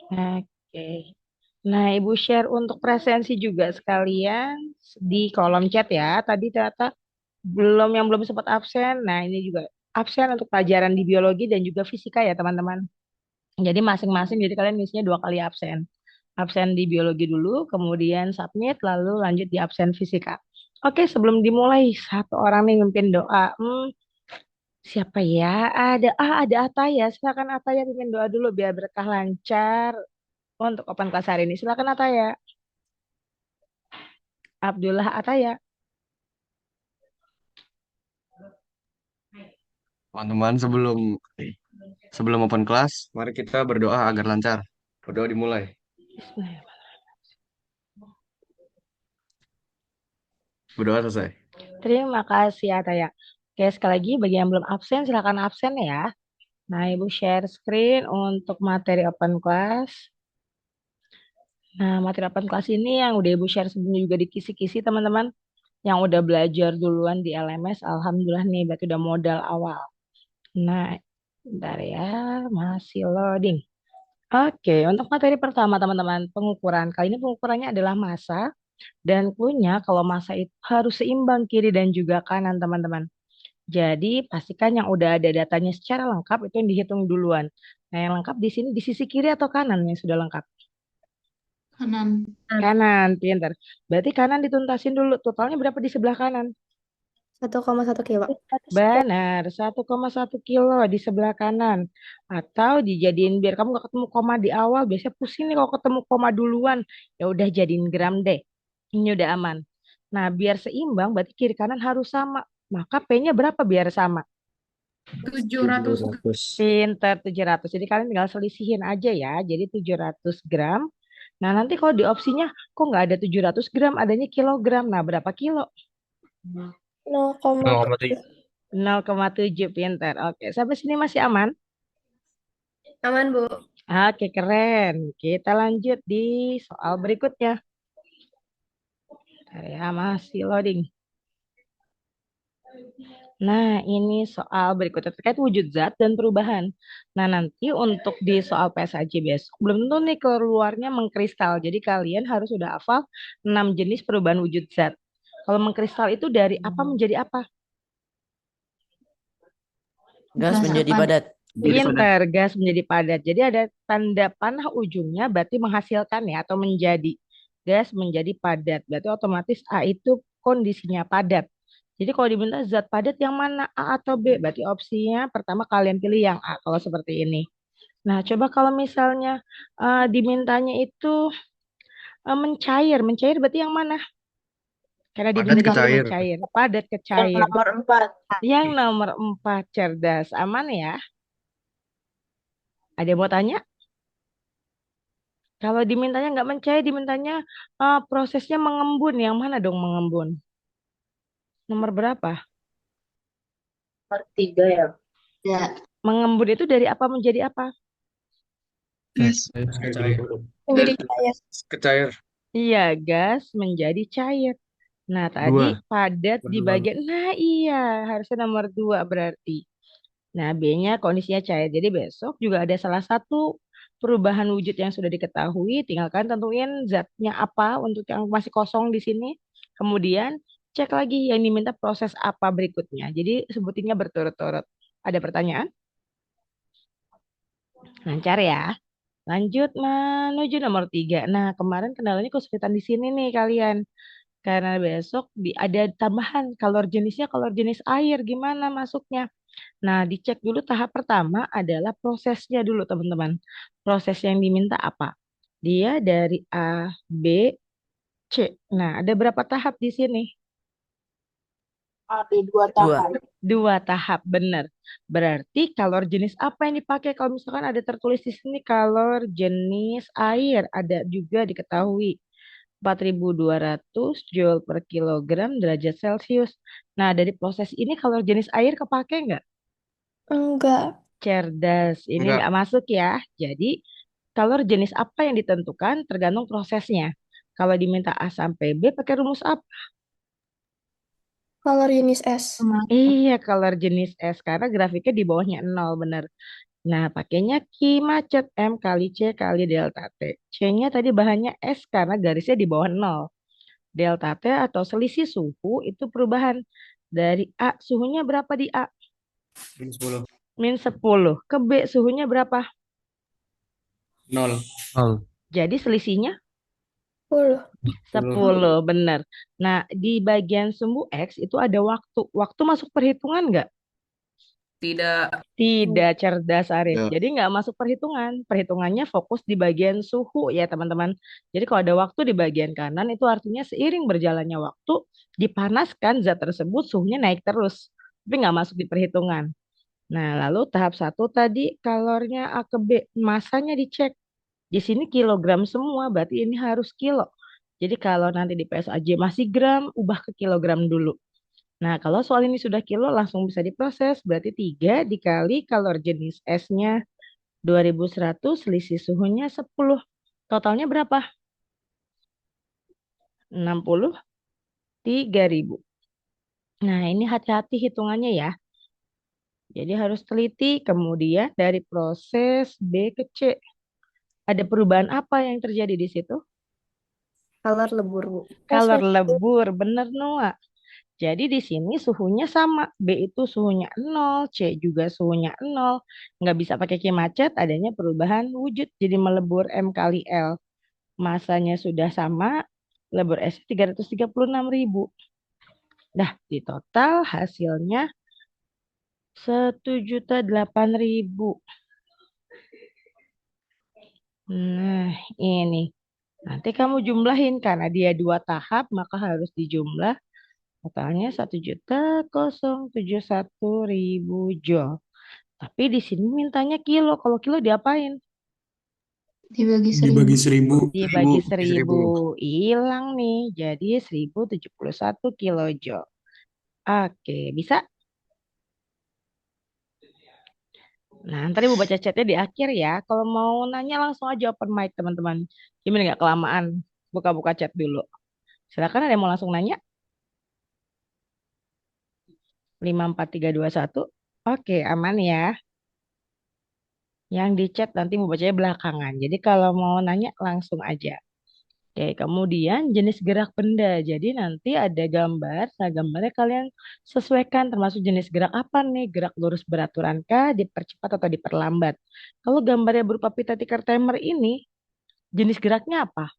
Oke. Nah, Ibu share untuk presensi juga sekalian di kolom chat ya. Tadi ternyata yang belum sempat absen. Nah, ini juga absen untuk pelajaran di biologi dan juga fisika ya, teman-teman. Jadi masing-masing, jadi kalian ngisinya 2 kali absen. Absen di biologi dulu, kemudian submit, lalu lanjut di absen fisika. Oke, sebelum dimulai, satu orang nih mimpin doa. Siapa ya? Ada Ataya. Silakan Ataya pimpin doa dulu biar berkah lancar untuk open kelas hari ini. Silakan Ataya. Abdullah Ataya. Teman-teman, sebelum open kelas, mari kita berdoa agar lancar. Berdoa dimulai. Bismillahirrahmanirrahim. Berdoa selesai. Terima kasih Ataya. Oke, sekali lagi bagi yang belum absen silakan absen ya. Nah, Ibu share screen untuk materi open class. Nah, materi open class ini yang udah Ibu share sebelumnya juga di kisi-kisi teman-teman. Yang udah belajar duluan di LMS, Alhamdulillah nih, berarti udah modal awal. Nah, bentar ya, masih loading. Oke, untuk materi pertama teman-teman, pengukuran. Kali ini pengukurannya adalah massa dan punya kalau massa itu harus seimbang kiri dan juga kanan teman-teman. Jadi pastikan yang udah ada datanya secara lengkap itu yang dihitung duluan. Nah, yang lengkap di sini di sisi kiri atau kanan yang sudah lengkap? Kanan. Kanan, pinter. Berarti kanan dituntasin dulu. Totalnya berapa di sebelah kanan? 1,1 kilo. Benar, 1,1 kilo di sebelah kanan. Atau dijadiin biar kamu gak ketemu koma di awal. Biasanya pusing nih kalau ketemu koma duluan. Ya udah jadiin gram deh. Ini udah aman. Nah, biar seimbang berarti kiri kanan harus sama. Maka P-nya berapa biar sama? 700 gram. 700. Pinter 700. Jadi kalian tinggal selisihin aja ya. Jadi 700 gram. Nah, nanti kalau di opsinya kok nggak ada 700 gram, adanya kilogram. Nah, berapa kilo? 0,7. 0,7 pinter. Oke, sampai sini masih aman? Aman, Bu. Oke, keren. Kita lanjut di soal berikutnya. Bentar ya, masih loading. Nah, ini soal berikutnya terkait wujud zat dan perubahan. Nah, nanti untuk di soal PSAJ besok, belum tentu nih keluarnya mengkristal. Jadi kalian harus sudah hafal 6 jenis perubahan wujud zat. Kalau mengkristal itu dari apa menjadi apa? Gas Gas menjadi apa? padat. Jadi padat. Pinter, gas menjadi padat. Jadi ada tanda panah ujungnya berarti menghasilkan ya atau menjadi. Gas menjadi padat. Berarti otomatis A itu kondisinya padat. Jadi kalau diminta zat padat yang mana A atau B? Berarti opsinya pertama kalian pilih yang A kalau seperti ini. Nah, coba kalau misalnya dimintanya itu mencair. Mencair berarti yang mana? Karena Padat diminta Enggak. disuruh kecair. mencair. Padat ke Yang cair. nomor 4. Yang nomor 4 cerdas. Aman ya? Ada yang mau tanya? Kalau dimintanya nggak mencair, dimintanya prosesnya mengembun. Yang mana dong mengembun? Nomor berapa? Nomor 3 ya. Ya. Mengembun itu dari apa menjadi apa? Gas. Kecair. Menjadi cair. Kecair. Iya, gas menjadi cair. Nah, tadi Dua. padat di Berdua. bagian. Nah, iya, harusnya nomor 2 berarti. Nah, B-nya kondisinya cair. Jadi besok juga ada salah satu perubahan wujud yang sudah diketahui. Tinggal kan tentuin zatnya apa untuk yang masih kosong di sini. Kemudian cek lagi yang diminta proses apa berikutnya. Jadi sebutinnya berturut-turut. Ada pertanyaan? Lancar ya. Lanjut menuju nomor 3. Nah, kemarin kendalanya kesulitan di sini nih kalian. Karena besok ada tambahan kalor jenis air. Gimana masuknya? Nah, dicek dulu tahap pertama adalah prosesnya dulu, teman-teman. Proses yang diminta apa? Dia dari A, B, C. Nah, ada berapa tahap di sini? Ada 2 Dua. tahap. 2 tahap, benar. Berarti kalor jenis apa yang dipakai? Kalau misalkan ada tertulis di sini kalor jenis air, ada juga diketahui. 4.200 Joule per kilogram derajat Celcius. Nah, dari proses ini kalor jenis air kepake nggak? Enggak. Cerdas. Ini Enggak. nggak masuk ya. Jadi, kalor jenis apa yang ditentukan tergantung prosesnya. Kalau diminta A sampai B, pakai rumus apa? Kalor jenis S. Iya, kalor jenis S. Karena grafiknya di bawahnya nol, bener. Nah, pakainya Ki macet M kali C kali delta T. C-nya tadi bahannya S karena garisnya di bawah nol. Delta T atau selisih suhu itu perubahan dari A. Suhunya berapa di A? Minus 10. Min 10. Ke B suhunya berapa? 0. 0. Jadi selisihnya 10. 10, benar. Nah, di bagian sumbu X itu ada waktu. Waktu masuk perhitungan nggak? Tidak. Tidak, cerdas Arif. Ya. Jadi nggak masuk perhitungan. Perhitungannya fokus di bagian suhu ya teman-teman. Jadi kalau ada waktu di bagian kanan itu artinya seiring berjalannya waktu dipanaskan zat tersebut suhunya naik terus. Tapi nggak masuk di perhitungan. Nah lalu tahap satu tadi kalornya A ke B. Masanya dicek. Di sini kilogram semua berarti ini harus kilo. Jadi kalau nanti di PSAJ masih gram, ubah ke kilogram dulu. Nah, kalau soal ini sudah kilo langsung bisa diproses. Berarti 3 dikali kalor jenis S-nya 2100, selisih suhunya 10. Totalnya berapa? 63.000. Nah, ini hati-hati hitungannya ya. Jadi harus teliti. Kemudian dari proses B ke C. Ada perubahan apa yang terjadi di situ? Kalor lebur, Bu. Kalor lebur, bener Noah. Jadi di sini suhunya sama. B itu suhunya 0, C juga suhunya 0. Nggak bisa pakai Ki macet, adanya perubahan wujud. Jadi melebur M kali L. Masanya sudah sama, lebur S 336.000. Dah, di total hasilnya 1.008.000. Nah, ini. Nanti kamu jumlahin karena dia 2 tahap, maka harus dijumlah. Totalnya 1.071.000 joule. Tapi di sini mintanya kilo. Kalau kilo diapain? Dibagi Dibagi 1000. Dibagi 1000. 1000. Hilang nih. Jadi 1071 kilojoule. Oke, bisa? Nah, ntar ibu baca chatnya di akhir ya. Kalau mau nanya langsung aja open mic teman-teman. Gimana nggak kelamaan? Buka-buka chat dulu. Silakan ada yang mau langsung nanya? 54321. Oke, aman ya. Yang di chat nanti ibu bacanya belakangan. Jadi kalau mau nanya langsung aja. Oke, kemudian jenis gerak benda. Jadi nanti ada gambar. Nah, gambarnya kalian sesuaikan termasuk jenis gerak apa nih? Gerak lurus beraturan kah, dipercepat atau diperlambat? Kalau gambarnya berupa pita tikar timer ini, jenis geraknya apa?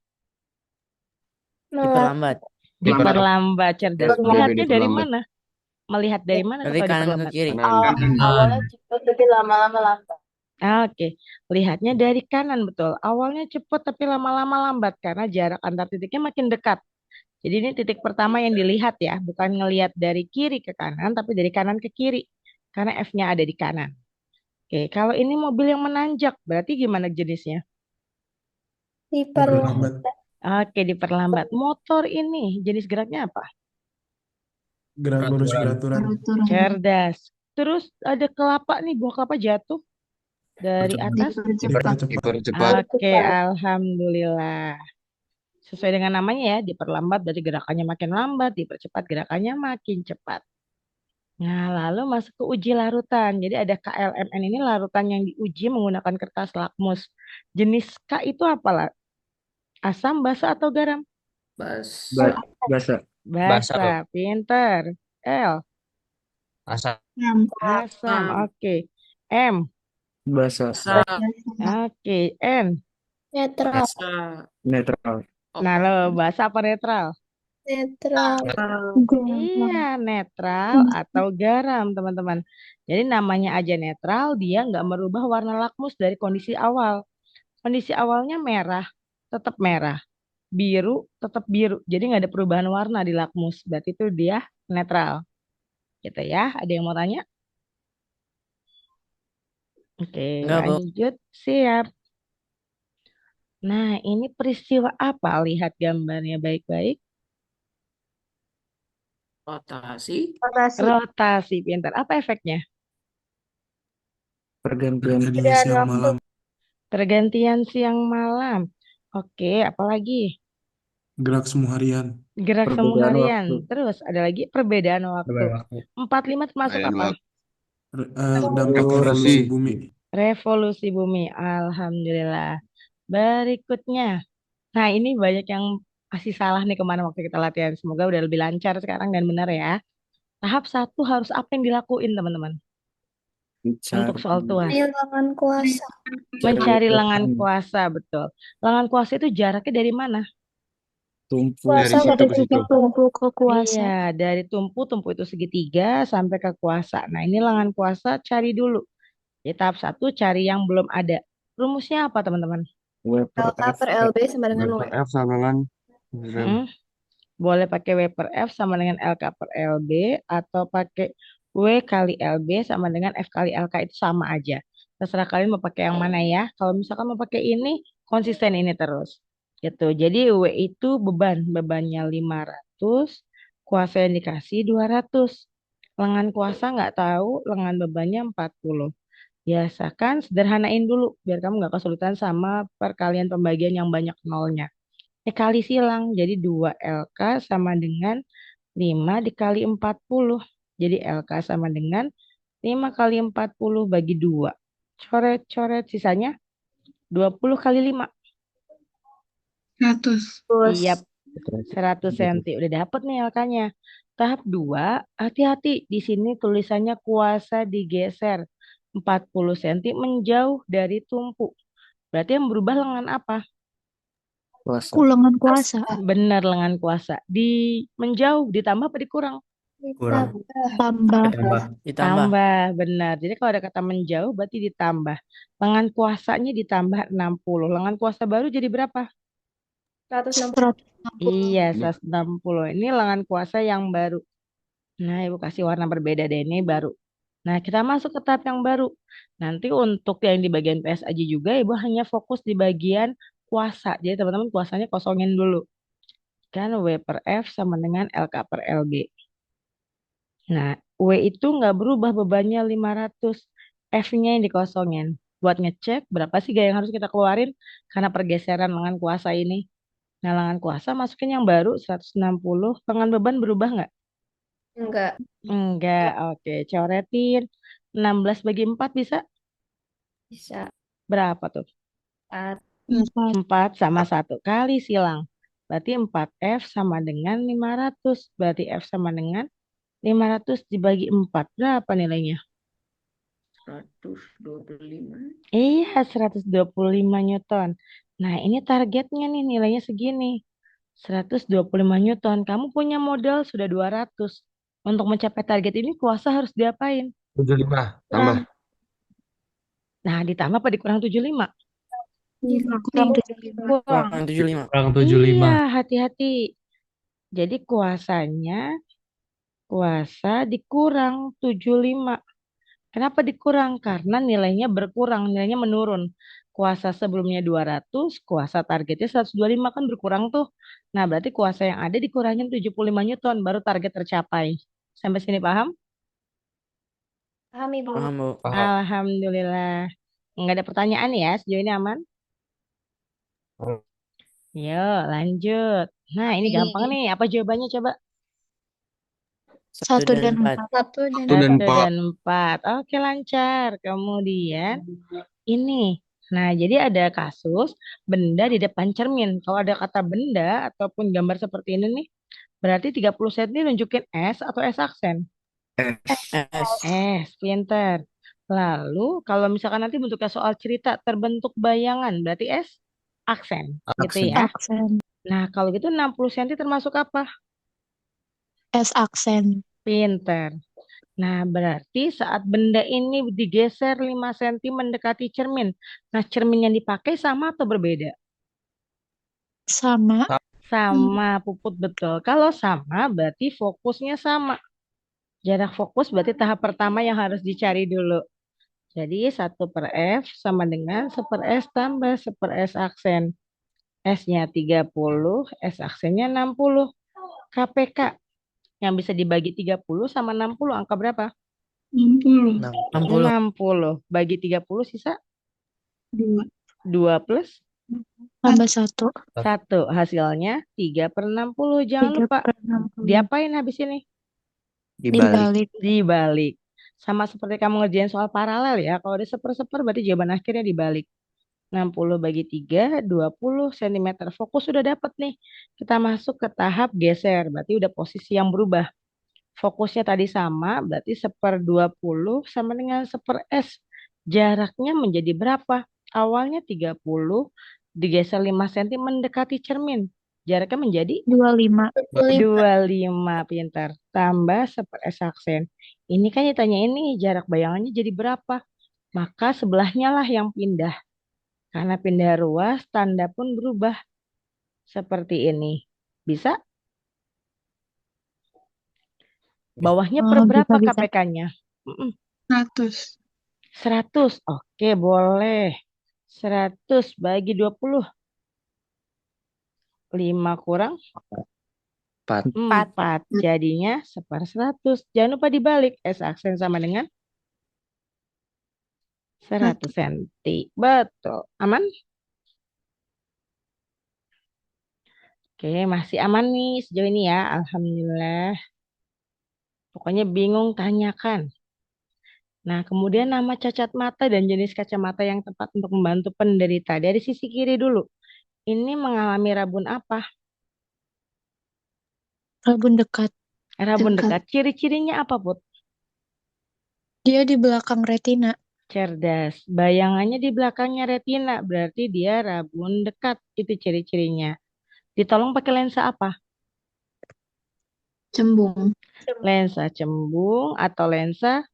Diperlambat. Diperlambat, cerdas. Yes, Melihatnya dari diperlambat. mana? Melihat dari mana Dari kalau kanan ke diperlambat? kiri. Kanan. Awalnya cepat tapi lama-lama lambat. Oke, lihatnya dari kanan betul. Awalnya cepat tapi lama-lama lambat karena jarak antar titiknya makin dekat. Jadi ini titik pertama yang dilihat ya, bukan ngelihat dari kiri ke kanan, tapi dari kanan ke kiri. Karena F-nya ada di kanan. Oke, kalau ini mobil yang menanjak, berarti gimana jenisnya? Diperlambat. Oke, diperlambat. Motor ini jenis geraknya apa? Gerak lurus beraturan. Cerdas. Terus ada kelapa nih, buah kelapa jatuh dari atas. Dipercepat. Dipercepat. Oke, alhamdulillah. Sesuai dengan namanya ya, diperlambat dari gerakannya makin lambat, dipercepat gerakannya makin cepat. Nah, lalu masuk ke uji larutan. Jadi ada KLMN ini larutan yang diuji menggunakan kertas lakmus. Jenis K itu apalah? Asam, basa, atau garam? Basa. Basa, pinter. L, Asam. asam, oke. M, Basa. oke. N, Netral. Netral. nah lo basa apa netral? Netral. Iya, netral atau garam, teman-teman. Jadi namanya aja netral, dia nggak merubah warna lakmus dari kondisi awal. Kondisi awalnya merah, tetap merah. Biru, tetap biru. Jadi nggak ada perubahan warna di lakmus. Berarti itu dia netral. Gitu ya. Ada yang mau tanya? Oke, Enggak, Bu. lanjut. Siap. Nah, ini peristiwa apa? Lihat gambarnya baik-baik. Rotasi. Rotasi, pintar. Apa efeknya? Pergantian. Terjadinya siang malam. Pergantian siang malam. Oke, apalagi? Gerak semu harian. Gerak semu Perbedaan harian. waktu. Terus ada lagi perbedaan waktu. 45 termasuk Perbedaan apa? waktu. Dampak Evaporasi. evolusi bumi. Revolusi bumi. Alhamdulillah. Berikutnya. Nah, ini banyak yang masih salah nih kemana waktu kita latihan. Semoga udah lebih lancar sekarang dan benar ya. Tahap satu harus apa yang dilakuin, teman-teman? Untuk Mencari soal tuas. Kehilangan kuasa. Mencari cari lengan lengan kuasa, betul. Lengan kuasa itu jaraknya dari mana? tumpu Kuasa Dari situ dari ke situ. titik tumpu ke kuasa. Iya, dari tumpu itu segitiga sampai ke kuasa. Nah, ini lengan kuasa cari dulu. Di tahap satu cari yang belum ada. Rumusnya apa, teman-teman? W per LK F per LB sama dengan W W. per F sama dengan rem. Mm, Boleh pakai W per F sama dengan LK per LB atau pakai W kali LB sama dengan F kali LK itu sama aja. Terserah kalian mau pakai yang mana ya. Kalau misalkan mau pakai ini, konsisten ini terus. Gitu. Jadi W itu bebannya 500, kuasa yang dikasih 200. Lengan kuasa nggak tahu, lengan bebannya 40. Biasakan sederhanain dulu biar kamu nggak kesulitan sama perkalian pembagian yang banyak nolnya. Kali silang. Jadi 2 LK sama dengan 5 dikali 40. Jadi LK sama dengan 5 kali 40 bagi 2. Coret-coret sisanya 20 kali 5. 100. Siap, 100 cm. Udah dapet nih LK-nya. Tahap 2, hati-hati. Di sini tulisannya kuasa digeser 40 cm menjauh dari tumpu. Berarti yang berubah lengan apa? kuasa Ulangan kuasa. Benar, lengan kuasa. Di menjauh ditambah apa dikurang? kurang Tambah. ditambah Tambah, benar. Jadi kalau ada kata menjauh berarti ditambah. Lengan kuasanya ditambah 60. Lengan kuasa baru jadi berapa? 160. Iya, 160. Ini lengan kuasa yang baru. Nah, Ibu kasih warna berbeda deh. Ini baru. Nah, kita masuk ke tahap yang baru. Nanti untuk yang di bagian PS aja juga, Ibu hanya fokus di bagian kuasa. Jadi teman-teman kuasanya kosongin dulu. Kan W per F sama dengan LK per LB. Nah, W itu nggak berubah bebannya 500. F-nya yang dikosongin. Buat ngecek berapa sih gaya yang harus kita keluarin karena pergeseran lengan kuasa ini. Nah, lengan kuasa masukin yang baru 160. Lengan beban berubah nggak? Enggak. Enggak, oke. Coretin. 16 bagi 4 bisa? Bisa. Berapa tuh? 4. 4 sama 1 kali silang. Berarti 4F sama dengan 500. Berarti F sama dengan 500 dibagi 4. Berapa nilainya? 125 Iya, 125 Newton. Nah, ini targetnya nih nilainya segini. 125 Newton. Kamu punya modal sudah 200. Untuk mencapai target ini kuasa harus diapain? 75 tambah. Nah, ditambah apa dikurang 75? Kurang 75. Kurang. kurang 75 Kurang 75. Iya, hati-hati. Jadi kuasa dikurang 75. Kenapa dikurang? Karena nilainya berkurang, nilainya menurun. Kuasa sebelumnya 200, kuasa targetnya 125 kan berkurang tuh. Nah, berarti kuasa yang ada dikurangin 75 Newton, baru target tercapai. Sampai sini paham? Paham, Ibu. paham Bu Paham. Alhamdulillah. Nggak ada pertanyaan ya, sejauh ini aman? Yuk, lanjut. Nah, ini gampang nih. Apa jawabannya coba? 1 dan 4 1 1 dan 1 4. dan 4. Oke, lancar. Kemudian ini. Nah, jadi ada kasus benda di depan cermin. Kalau ada kata benda ataupun gambar seperti ini nih, berarti 30 cm nunjukin S atau S aksen? S S, pinter. Lalu, kalau misalkan nanti bentuknya soal cerita terbentuk bayangan, berarti S aksen, gitu Aksen. ya. aksen. Nah, kalau gitu 60 cm termasuk apa? S aksen. Pinter. Nah, berarti saat benda ini digeser 5 cm mendekati cermin. Nah, cermin yang dipakai sama atau berbeda? Sama. Sama, Puput, betul. Kalau sama, berarti fokusnya sama. Jarak fokus berarti tahap pertama yang harus dicari dulu. Jadi 1 per F sama dengan 1 per S tambah 1 per S aksen. S-nya 30, S aksennya 60. KPK yang bisa dibagi 30 sama 60 angka berapa? 60. 60 60. Bagi 30 sisa 2. 2 plus Tambah 1. 1. Hasilnya 3 per 60. Jangan 3 lupa per 60. diapain habis ini? dibalik Dibalik. Sama seperti kamu ngerjain soal paralel ya. Kalau udah seper-seper berarti jawaban akhirnya dibalik. 60 bagi 3, 20 cm. Fokus sudah dapat nih. Kita masuk ke tahap geser. Berarti udah posisi yang berubah. Fokusnya tadi sama, berarti 1/20 sama dengan 1/s. Jaraknya menjadi berapa? Awalnya 30, digeser 5 cm mendekati cermin. Jaraknya menjadi 25. 25, pintar. Tambah 1/s aksen. Ini kan ditanya ini jarak bayangannya jadi berapa? Maka sebelahnya lah yang pindah. Karena pindah ruas, tanda pun berubah. Seperti ini. Bisa? Bawahnya per Oh, berapa bisa. KPK-nya? 100. 100. Oke, boleh. 100 bagi 20. 5 kurang 4. 4. Jadinya 1/100. Jangan lupa dibalik. S aksen sama dengan 100 cm. Betul. Aman? Oke, masih aman nih sejauh ini ya. Alhamdulillah. Pokoknya bingung tanyakan. Nah, kemudian nama cacat mata dan jenis kacamata yang tepat untuk membantu penderita. Dari sisi kiri dulu. Ini mengalami rabun apa? Rabun dekat. Rabun dekat. Ciri-cirinya apa, Put? Dia di belakang retina. Cerdas. Bayangannya di belakangnya retina. Berarti dia rabun dekat. Itu ciri-cirinya. Ditolong pakai lensa apa? Cembung. Lensa cembung atau lensa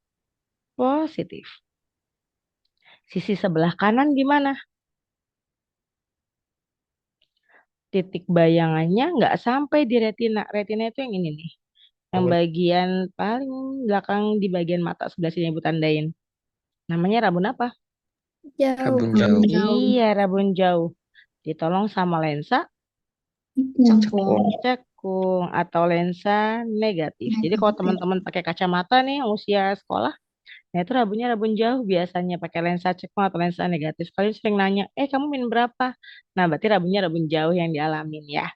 positif. Sisi sebelah kanan gimana? Titik bayangannya nggak sampai di retina. Retina itu yang ini nih. Yang bagian paling belakang di bagian mata sebelah sini Ibu tandain. Namanya rabun apa? Rabun jauh. Iya, rabun jauh. Ditolong sama lensa cekung atau lensa negatif. Jadi kalau teman-teman pakai kacamata nih usia sekolah, nah itu rabunnya rabun jauh biasanya pakai lensa cekung atau lensa negatif. Kalian sering nanya, kamu min berapa? Nah, berarti rabunnya rabun jauh yang dialamin ya.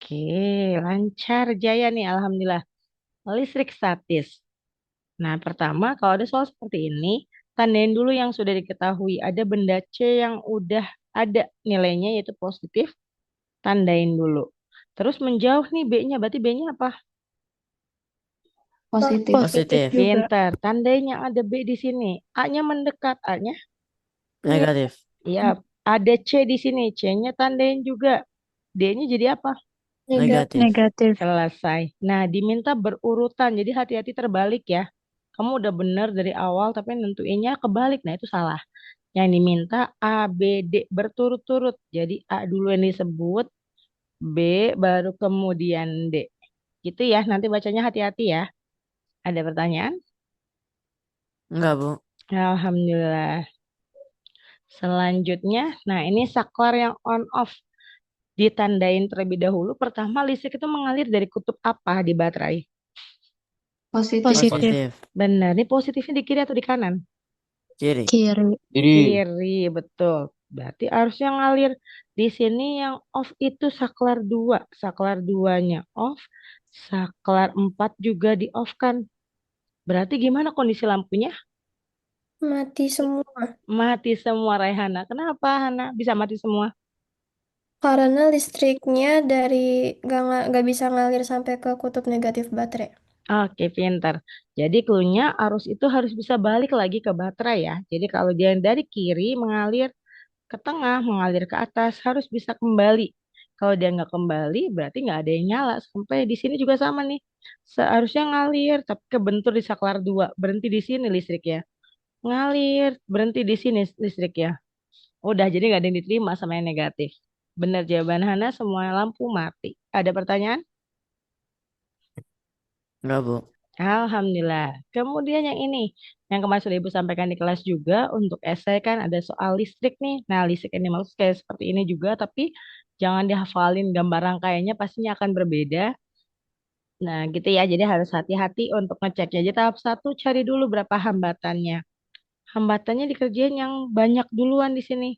Oke, lancar jaya nih, alhamdulillah. Listrik statis. Nah, pertama kalau ada soal seperti ini, tandain dulu yang sudah diketahui. Ada benda C yang udah ada nilainya yaitu positif, tandain dulu. Terus menjauh nih B-nya, berarti B-nya apa? Positif. Pintar, tandain yang ada B di sini. A-nya mendekat, A-nya Negatif. ya, ada C di sini, C-nya tandain juga. D-nya jadi apa? Negatif. Negatif. Selesai. Nah, diminta berurutan, jadi hati-hati terbalik ya. Kamu udah benar dari awal, tapi nentuinnya kebalik. Nah, itu salah. Yang diminta A, B, D berturut-turut. Jadi A dulu yang disebut, B baru kemudian D. Gitu ya, nanti bacanya hati-hati ya. Ada pertanyaan? Enggak, Bu. Alhamdulillah. Selanjutnya, nah ini saklar yang on off. Ditandain terlebih dahulu. Pertama, listrik itu mengalir dari kutub apa di baterai? Positif. Benar, ini positifnya di kiri atau di kanan? Kiri. Kiri. Kiri, betul. Berarti harusnya ngalir. Di sini yang off itu saklar 2. Saklar 2-nya off. Saklar 4 juga di off kan. Berarti gimana kondisi lampunya? Mati semua. Mati semua, Raihana. Kenapa, Hana? Bisa mati semua? Karena listriknya dari nggak bisa ngalir sampai ke kutub negatif baterai. Oke, pintar. Jadi clue-nya arus itu harus bisa balik lagi ke baterai ya. Jadi kalau dia dari kiri mengalir ke tengah, mengalir ke atas, harus bisa kembali. Kalau dia nggak kembali, berarti nggak ada yang nyala. Sampai di sini juga sama nih. Seharusnya ngalir, tapi kebentur di saklar 2. Berhenti di sini listrik ya. Ngalir, berhenti di sini listrik ya. Udah, jadi nggak ada yang diterima sama yang negatif. Benar jawaban Hana, semua lampu mati. Ada pertanyaan? Enggak, Bu. Alhamdulillah. Kemudian yang ini, yang kemarin sudah Ibu sampaikan di kelas juga, untuk esai kan ada soal listrik nih. Nah, listrik ini maksud kayak seperti ini juga, tapi jangan dihafalin gambar rangkaiannya, pastinya akan berbeda. Nah, gitu ya, jadi harus hati-hati untuk ngeceknya. Jadi tahap 1, cari dulu berapa hambatannya. Hambatannya dikerjain yang banyak duluan di sini.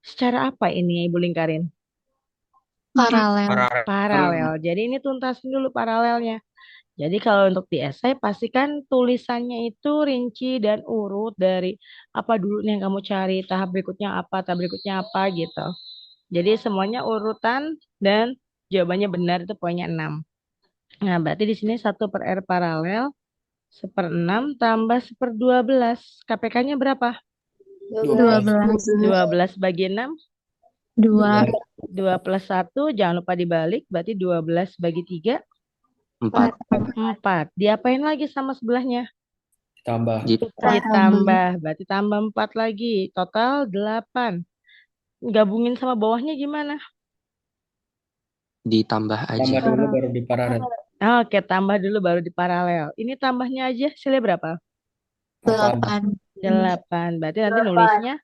Secara apa ini Ibu lingkarin? Paralel. Paralel. Jadi ini tuntasin dulu paralelnya. Jadi kalau untuk di esai pastikan tulisannya itu rinci dan urut dari apa dulu nih yang kamu cari, tahap berikutnya apa gitu. Jadi semuanya urutan dan jawabannya benar itu poinnya 6. Nah, berarti di sini 1/R paralel 1/6 tambah 1/12. KPK-nya berapa? 12. 12 bagi 6. 2. 2 plus 1, jangan lupa dibalik. Berarti 12 bagi 3. 4. 4. Diapain lagi sama sebelahnya? Tambah. Ditambah. Berarti tambah 4 lagi. Total 8. Gabungin sama bawahnya gimana? Ditambah aja. Tambah dulu baru diparalel. Oke, tambah dulu baru di paralel. Ini tambahnya aja hasilnya berapa? 8. 8. Berarti nanti nulisnya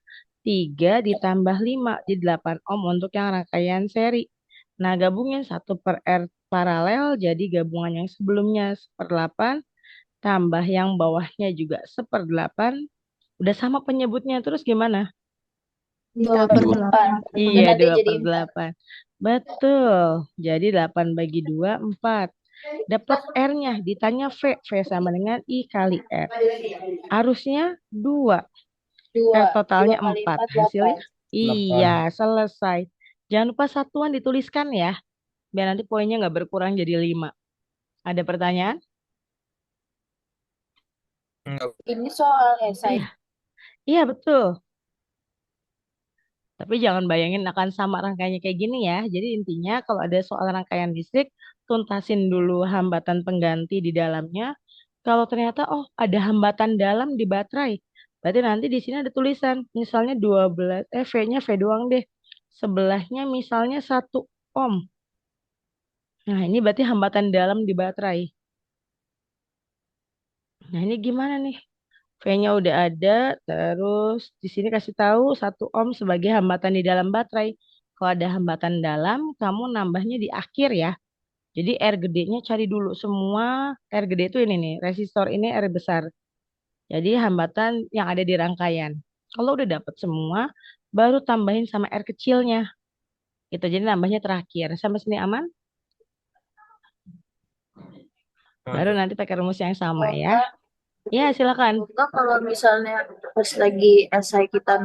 3 ditambah 5. Jadi 8 ohm untuk yang rangkaian seri. Nah, gabungin 1/R paralel. Jadi gabungan yang sebelumnya 1/8. Tambah yang bawahnya juga 1/8. Udah sama penyebutnya. Terus gimana? 2/8. Iya, 2/8. Betul. Jadi 8 bagi 2, 4. Dapat R-nya. Ditanya V. V sama dengan I kali R. Arusnya 2. R totalnya 4. Hasilnya? Iya, selesai. Jangan lupa satuan dituliskan ya. Biar nanti poinnya nggak berkurang jadi 5. Ada pertanyaan? Ini soal esai. Iya, betul. Tapi jangan bayangin akan sama rangkaiannya kayak gini ya. Jadi intinya kalau ada soal rangkaian listrik, tuntasin dulu hambatan pengganti di dalamnya. Kalau ternyata ada hambatan dalam di baterai, berarti nanti di sini ada tulisan, misalnya 12, V-nya V doang deh. Sebelahnya misalnya 1 ohm. Nah, ini berarti hambatan dalam di baterai. Nah, ini gimana nih? V-nya udah ada, terus di sini kasih tahu 1 ohm sebagai hambatan di dalam baterai. Kalau ada hambatan dalam, kamu nambahnya di akhir ya. Jadi R gedenya cari dulu semua. R gede itu ini nih, resistor ini R besar. Jadi hambatan yang ada di rangkaian. Kalau udah dapet semua, baru tambahin sama R kecilnya. Gitu, jadi nambahnya terakhir. Sampai sini aman? Baru nanti pakai rumus yang sama ya. Ya, silakan. Enggak, kalau misalnya pas lagi esai kita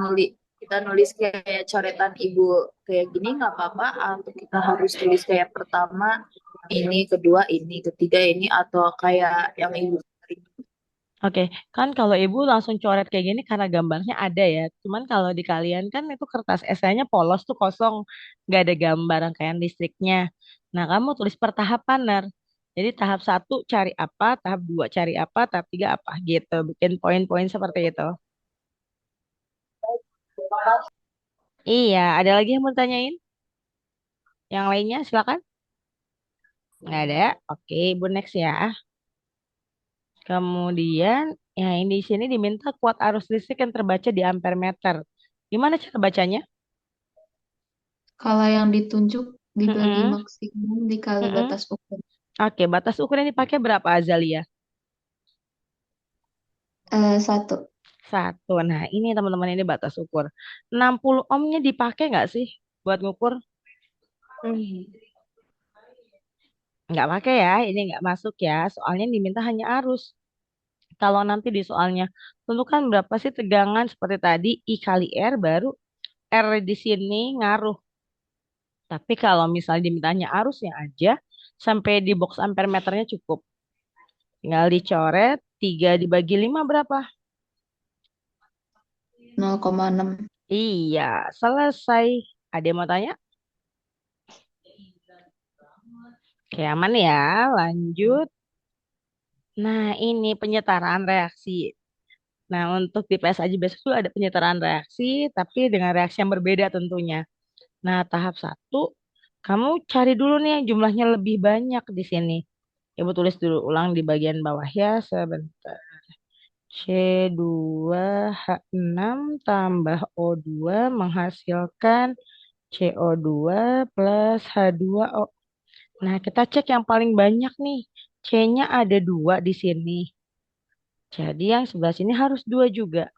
nulis kayak coretan ibu kayak gini nggak apa-apa, atau kita harus tulis kayak pertama ini, kedua ini, ketiga ini, atau kayak yang ibu sering. Oke, kan kalau ibu langsung coret kayak gini karena gambarnya ada ya. Cuman kalau di kalian kan itu kertas esainya polos tuh kosong, nggak ada gambar rangkaian listriknya. Nah, kamu tulis per tahapan, Ner. Jadi tahap 1 cari apa, tahap 2 cari apa, tahap 3 apa gitu. Bikin poin-poin seperti itu. Iya, ada lagi yang mau tanyain? Yang lainnya silakan. Nggak ada. Oke, Ibu next ya. Kemudian, ya ini di sini diminta kuat arus listrik yang terbaca di ampere meter. Gimana cara bacanya? Kalau yang ditunjuk dibagi Mm-mm, maksimum dikali mm-mm. batas ukur. Oke, batas ukur yang dipakai berapa Azalia? 1. 1. Nah, ini teman-teman ini batas ukur. 60 ohmnya dipakai nggak sih buat ngukur? Nggak pakai ya, ini nggak masuk ya. Soalnya yang diminta hanya arus. Kalau nanti di soalnya, tentukan berapa sih tegangan seperti tadi, I kali R baru R di sini ngaruh. Tapi kalau misalnya dimintanya arusnya aja, sampai di box ampere meternya cukup. Tinggal dicoret, 3 dibagi 5 berapa? 0,6. Iya, selesai. Ada yang mau tanya? Oke, aman ya. Lanjut. Nah, ini penyetaraan reaksi. Nah, untuk di PS aja besok tuh ada penyetaraan reaksi, tapi dengan reaksi yang berbeda tentunya. Nah, tahap 1, kamu cari dulu nih yang jumlahnya lebih banyak di sini. Ibu tulis dulu ulang di bagian bawah ya, sebentar. C2H6 tambah O2 menghasilkan CO2 plus H2O. Nah, kita cek yang paling banyak nih. C-nya ada 2 di sini. Jadi yang sebelah sini harus 2 juga.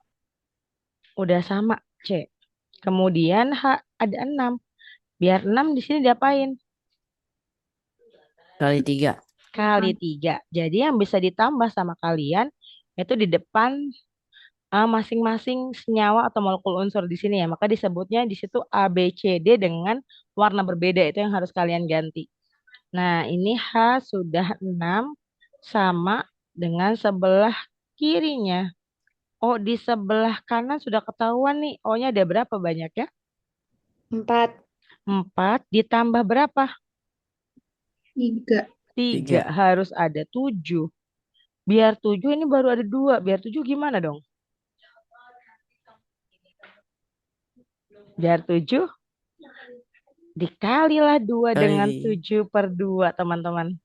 Udah sama C. Kemudian H ada 6. Biar 6 di sini diapain? Kali 3. kali 3. Jadi yang bisa ditambah sama kalian itu di depan masing-masing senyawa atau molekul unsur di sini ya. Maka disebutnya di situ A, B, C, D dengan warna berbeda. Itu yang harus kalian ganti. Nah, ini H sudah 6 sama dengan sebelah kirinya. Oh, di sebelah kanan sudah ketahuan nih. O-nya ada berapa banyak ya? 4. 4 ditambah berapa? 3. 3. Harus ada 7. Biar 7 ini baru ada 2. Biar 7 gimana dong? Biar 7 dikalilah 2 dengan Kali 7/2, teman-teman.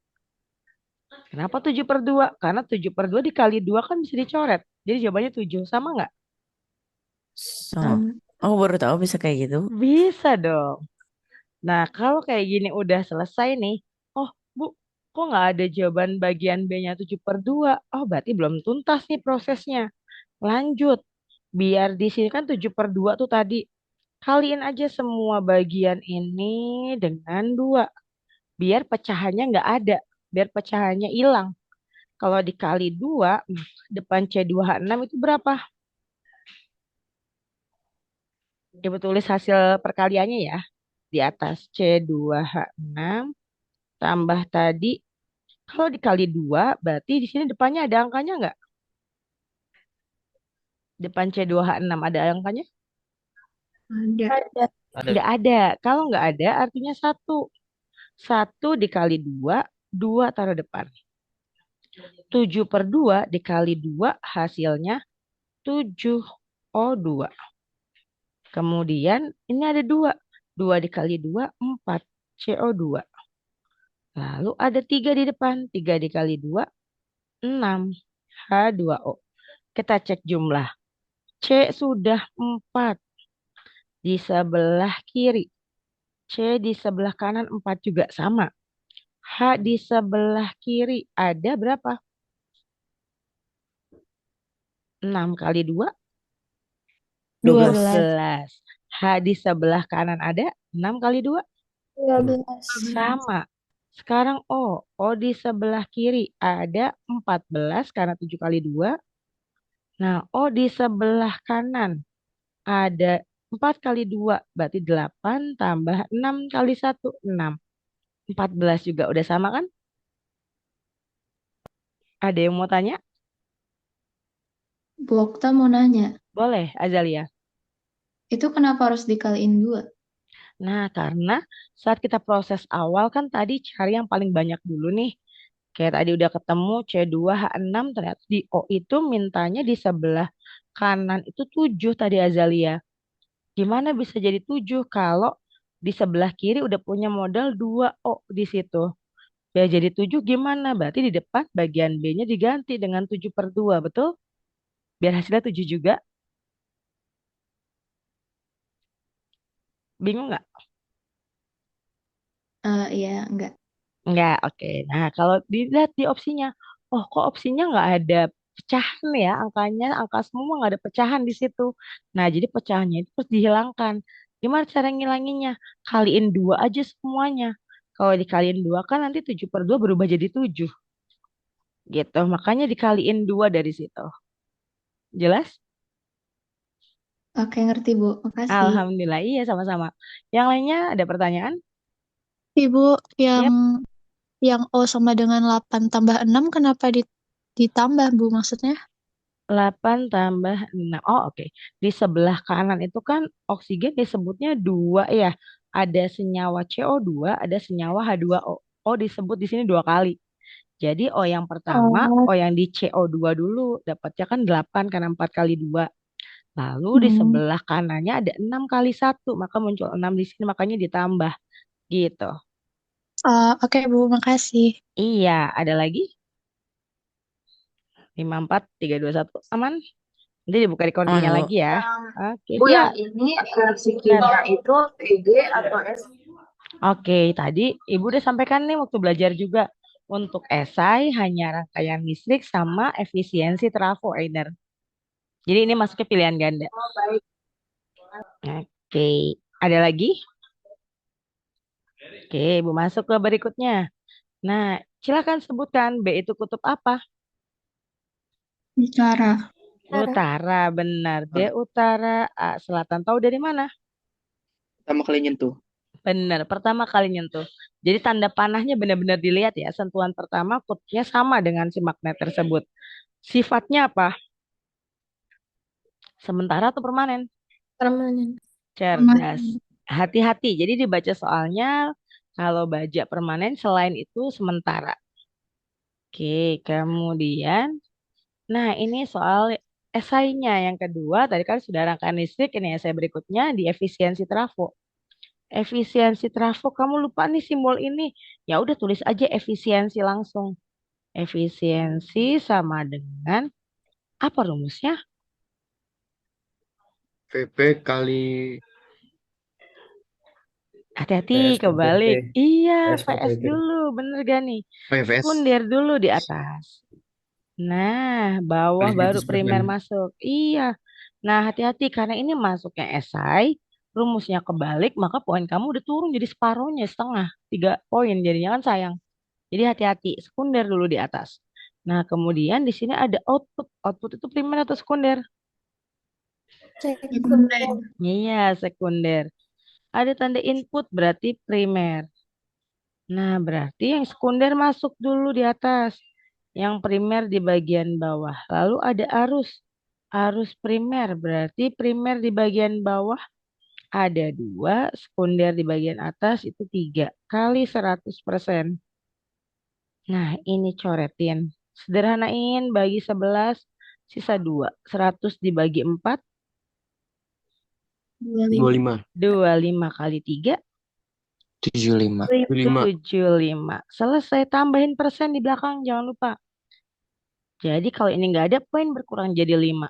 Kenapa 7/2? Karena 7/2 dikali 2 kan bisa dicoret. Jadi jawabannya 7. Sama nggak? sama. Aku baru tahu bisa kayak gitu. Bisa dong. Nah, kalau kayak gini udah selesai nih. Oh, Bu, kok nggak ada jawaban bagian B-nya 7/2? Oh, berarti belum tuntas nih prosesnya. Lanjut. Biar di sini kan 7/2 tuh tadi. Kaliin aja semua bagian ini dengan 2. Biar pecahannya nggak ada. Biar pecahannya hilang. Kalau dikali 2, depan C2H6 itu berapa? Ibu tulis hasil perkaliannya ya. Di atas C2H6 tambah tadi. Kalau dikali 2, berarti di sini depannya ada angkanya nggak? Depan C2H6 ada angkanya? Ada. Ada. Nggak ada. Kalau nggak ada artinya 1. 1 dikali 2, 2 taruh depan. 7/2 dikali 2 hasilnya 7. Oh, 2. Kemudian ini ada 2. 2 dikali 2, 4. CO2. Lalu ada 3 di depan. 3 dikali 2, 6. H2O. Kita cek jumlah. C sudah 4 di sebelah kiri. C di sebelah kanan 4 juga sama. H di sebelah kiri ada berapa? 6 kali 2, 12. 12. H di sebelah kanan ada 6 kali 2, 12. sama. Sekarang O. O di sebelah kiri ada 14 karena 7 kali 2. Nah, O di sebelah kanan ada 4 kali 2, berarti 8 tambah 6 kali 1, 6. 14 juga udah sama kan? Ada yang mau tanya? Bu Okta mau nanya, Boleh, Azalia. itu kenapa harus dikaliin 2? Nah, karena saat kita proses awal kan tadi cari yang paling banyak dulu nih. Kayak tadi udah ketemu C2H6, ternyata di O itu mintanya di sebelah kanan itu 7 tadi Azalia. Gimana bisa jadi 7 kalau di sebelah kiri udah punya modal 2 O di situ. Ya jadi 7 gimana? Berarti di depan bagian B-nya diganti dengan 7/2, betul? Biar hasilnya 7 juga. Bingung nggak? Iya, enggak. Enggak, oke. Nah, kalau dilihat di opsinya, oh kok opsinya nggak ada pecahan ya angkanya, angka semua nggak ada pecahan di situ. Nah, jadi pecahannya itu harus dihilangkan. Gimana cara ngilanginnya? Kaliin 2 aja semuanya. Kalau dikaliin 2 kan nanti 7/2 berubah jadi 7. Gitu, makanya dikaliin 2 dari situ. Jelas? Oke, ngerti Bu. Makasih. Alhamdulillah, iya sama-sama. Yang lainnya ada pertanyaan? Ibu, Yap. yang O sama dengan 8 tambah 6 kenapa ditambah, Bu, maksudnya? 8 tambah 6. Oh, oke. Di sebelah kanan itu kan oksigen disebutnya 2 ya. Ada senyawa CO2, ada senyawa H2O. O disebut di sini 2 kali. Jadi O yang pertama, Oh, O yang di CO2 dulu. Dapatnya kan 8 karena 4 kali 2. Lalu di hmm. sebelah kanannya ada 6 kali 1. Maka muncul 6 di sini, makanya ditambah. Gitu. Oke, Bu, makasih. Iya, ada lagi? 5, 4, 3, 2, 1. Aman? Nanti dibuka recordingnya Aman, Bu. lagi ya. Yang Oke, Bu, ya. yang ini reaksi kimia itu PG atau S? Oke, tadi Ibu udah sampaikan nih waktu belajar juga. Untuk esai hanya rangkaian listrik sama efisiensi trafo Einer. Jadi ini masuknya pilihan ganda. Oh, baik. Oke, ada lagi? Oke, Ibu masuk ke berikutnya. Nah, Silakan sebutkan B itu kutub apa? Utara. Utara. Utara, benar. D utara, A selatan. Tahu dari mana? Pertama kali nyentuh. Benar, pertama kali nyentuh. Jadi tanda panahnya benar-benar dilihat ya. Sentuhan pertama kutubnya sama dengan si magnet tersebut. Sifatnya apa? Sementara atau permanen? Permanen. Cerdas. Hati-hati. Jadi dibaca soalnya kalau baja permanen selain itu sementara. Oke, kemudian. Nah, ini soal esainya yang kedua. Tadi kan sudah rangkaian listrik. Ini esai berikutnya di efisiensi trafo. Efisiensi trafo, kamu lupa nih simbol ini. Ya udah tulis aja efisiensi langsung. Efisiensi sama dengan apa rumusnya? VP kali Hati-hati PS per kebalik. PT. Iya, PS per PS PT. dulu, bener gak nih? Oh ya, VS. Sekunder dulu di atas. Nah, bawah Kali baru 100%. primer masuk. Iya. Nah, hati-hati karena ini masuknya esai, rumusnya kebalik, maka poin kamu udah turun jadi separohnya, setengah, 3 poin. Jadinya kan sayang. Jadi hati-hati, sekunder dulu di atas. Nah, kemudian di sini ada output. Output itu primer atau sekunder? Sekunder. Iya, sekunder. Ada tanda input berarti primer. Nah, berarti yang sekunder masuk dulu di atas. Yang primer di bagian bawah. Lalu ada arus. Arus primer berarti primer di bagian bawah ada 2, sekunder di bagian atas itu 3 kali 100%. Nah, ini coretin. Sederhanain bagi 11, sisa 2. 100 dibagi 4, 25. 25 kali 3, 75. 75. Selesai, tambahin persen di belakang, jangan lupa. Jadi kalau ini nggak ada, poin berkurang jadi 5.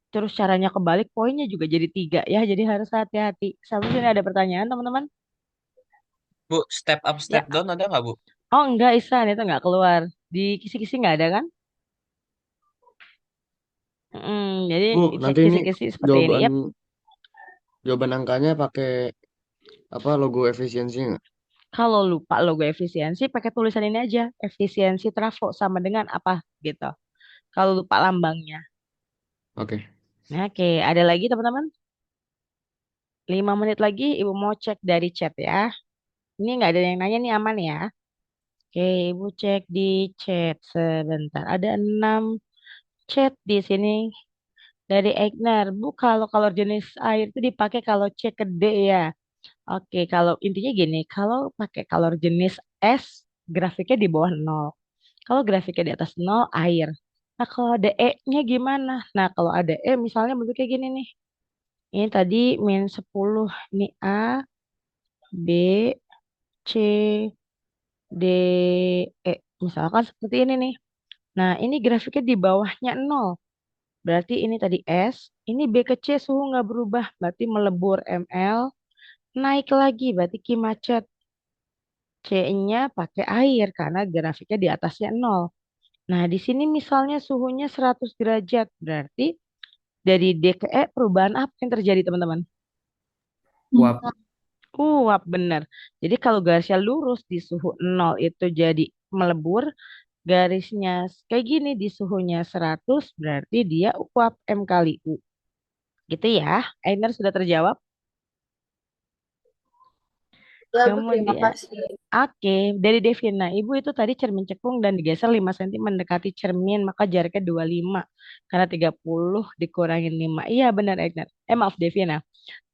Terus caranya kebalik, poinnya juga jadi 3 ya. Jadi harus hati-hati. Sampai sini ada pertanyaan, teman-teman? Bu, step up, Ya. step down ada nggak, Bu? Oh enggak, Isan, itu nggak keluar. Di kisi-kisi nggak ada kan? Jadi Bu, nanti ini kisi-kisi seperti ini. Yap. jawaban angkanya pakai apa logo efisiensi nggak? Kalau lupa logo efisiensi, pakai tulisan ini aja. Efisiensi trafo sama dengan apa gitu. Kalau lupa lambangnya. Oke. Nah, oke, ada lagi teman-teman? 5 menit lagi, Ibu mau cek dari chat ya. Ini nggak ada yang nanya nih, aman ya. Oke, Ibu cek di chat sebentar. Ada 6 chat di sini dari Egner. Bu, kalau color jenis air itu dipakai kalau cek ke D ya. Oke, kalau intinya gini, kalau pakai color jenis S, grafiknya di bawah 0. Kalau grafiknya di atas 0, air. Nah, kalau ada E-nya gimana? Nah, kalau ada E, misalnya bentuknya gini nih. Ini tadi -10. Ini A, B, C, D, E. Misalkan seperti ini nih. Nah, ini grafiknya di bawahnya 0. Berarti ini tadi S, ini B ke C suhu nggak berubah, berarti melebur ml, naik lagi berarti Q macet. C-nya pakai air karena grafiknya di atasnya 0. Nah, di sini misalnya suhunya 100 derajat, berarti dari D ke E perubahan apa yang terjadi, teman-teman? Uap. Uap, benar. Jadi kalau garisnya lurus di suhu 0 itu jadi melebur, garisnya kayak gini di suhunya 100 berarti dia uap M kali U. Gitu ya. Einer sudah terjawab? Ya, Bu, terima Kemudian, kasih. oke, dari Devina, Ibu itu tadi cermin cekung dan digeser 5 cm mendekati cermin, maka jaraknya 25. Karena 30 dikurangin 5. Iya benar, Egner. Maaf, Devina.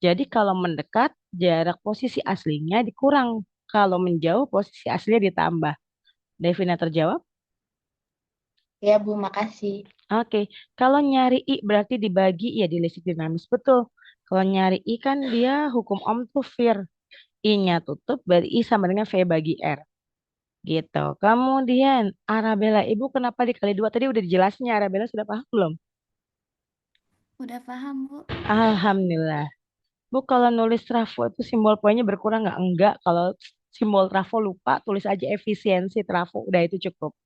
Jadi kalau mendekat, jarak posisi aslinya dikurang. Kalau menjauh, posisi aslinya ditambah. Devina terjawab? Ya, Bu, makasih. Oke, kalau nyari I berarti dibagi, ya di listrik dinamis. Betul. Kalau nyari I kan dia hukum Ohm tuh Fir. I-nya tutup, berarti I sama dengan V bagi R. Gitu. Kemudian, Arabella, Ibu kenapa dikali 2? Tadi udah dijelasin ya, Arabella sudah paham belum? Udah paham, Bu. Alhamdulillah. Bu, kalau nulis trafo itu simbol poinnya berkurang nggak? Enggak. Kalau simbol trafo lupa, tulis aja efisiensi trafo. Udah itu cukup.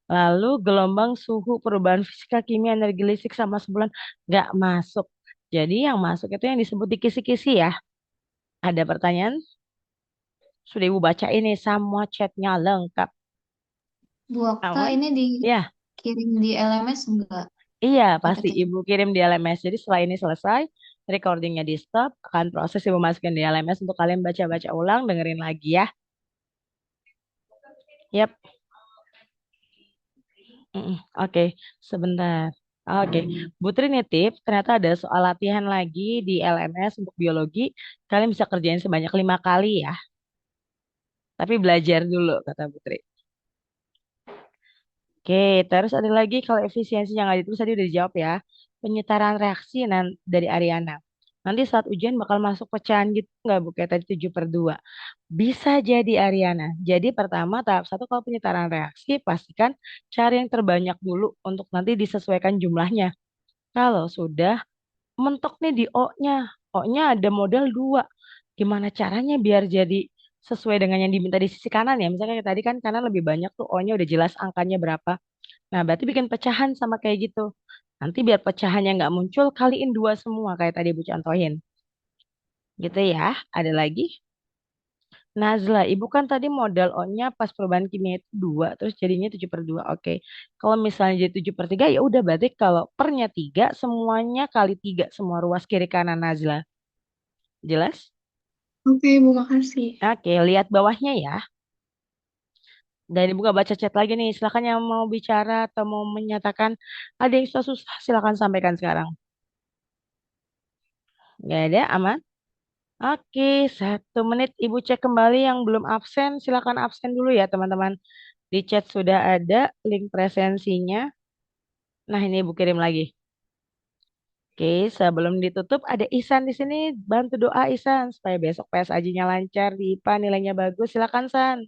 Lalu gelombang suhu perubahan fisika kimia energi listrik sama sebulan nggak masuk. Jadi yang masuk itu yang disebut di kisi-kisi ya. Ada pertanyaan? Sudah Ibu baca ini semua chatnya lengkap. Bu Okta Aman? ini Ya, dikirim di LMS enggak iya pasti PPT? Ibu kirim di LMS. Jadi setelah ini selesai, recordingnya di stop, akan proses Ibu masukin di LMS untuk kalian baca-baca ulang, dengerin lagi ya. Yap. Oke, sebentar. Oke, Putri nitip, ternyata ada soal latihan lagi di LMS untuk biologi. Kalian bisa kerjain sebanyak 5 kali ya. Tapi belajar dulu, kata Putri. Oke, terus ada lagi kalau efisiensi yang nggak ditulis tadi udah dijawab ya. Penyetaraan reaksi dari Ariana. Nanti saat ujian bakal masuk pecahan gitu nggak Bu? Kayak tadi 7/2. Bisa jadi Ariana. Jadi pertama tahap 1 kalau penyetaraan reaksi pastikan cari yang terbanyak dulu untuk nanti disesuaikan jumlahnya. Kalau sudah mentok nih di O-nya. O-nya ada modal 2. Gimana caranya biar jadi sesuai dengan yang diminta di sisi kanan ya. Misalnya kayak tadi kan kanan lebih banyak tuh O-nya udah jelas angkanya berapa. Nah, berarti bikin pecahan sama kayak gitu. Nanti biar pecahannya nggak muncul, kaliin 2 semua kayak tadi Bu contohin. Gitu ya. Ada lagi? Nazla, Ibu kan tadi modal O-nya pas perubahan kimia itu 2, terus jadinya 7/2. Oke. Kalau misalnya jadi 7/3, ya udah berarti kalau pernya 3, semuanya kali 3, semua ruas kiri kanan Nazla. Jelas? Oke, Bu, makasih. Oke, lihat bawahnya ya. Dan Ibu nggak baca chat lagi nih. Silakan yang mau bicara atau mau menyatakan ada yang susah, silakan sampaikan sekarang. Nggak ada, aman? Oke, 1 menit Ibu cek kembali yang belum absen. Silakan absen dulu ya teman-teman. Di chat sudah ada link presensinya. Nah, ini Ibu kirim lagi. Oke, sebelum ditutup ada Ihsan di sini. Bantu doa Ihsan supaya besok PSAJ-nya lancar, di IPA nilainya bagus. Silakan San.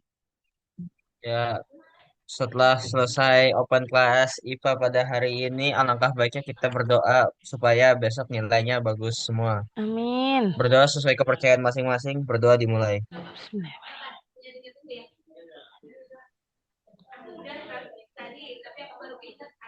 Ya, setelah selesai open class IPA pada hari ini, alangkah baiknya kita berdoa supaya besok nilainya bagus semua. Amin. Berdoa sesuai kepercayaan masing-masing, berdoa dimulai. Bismillahirrahmanirrahim.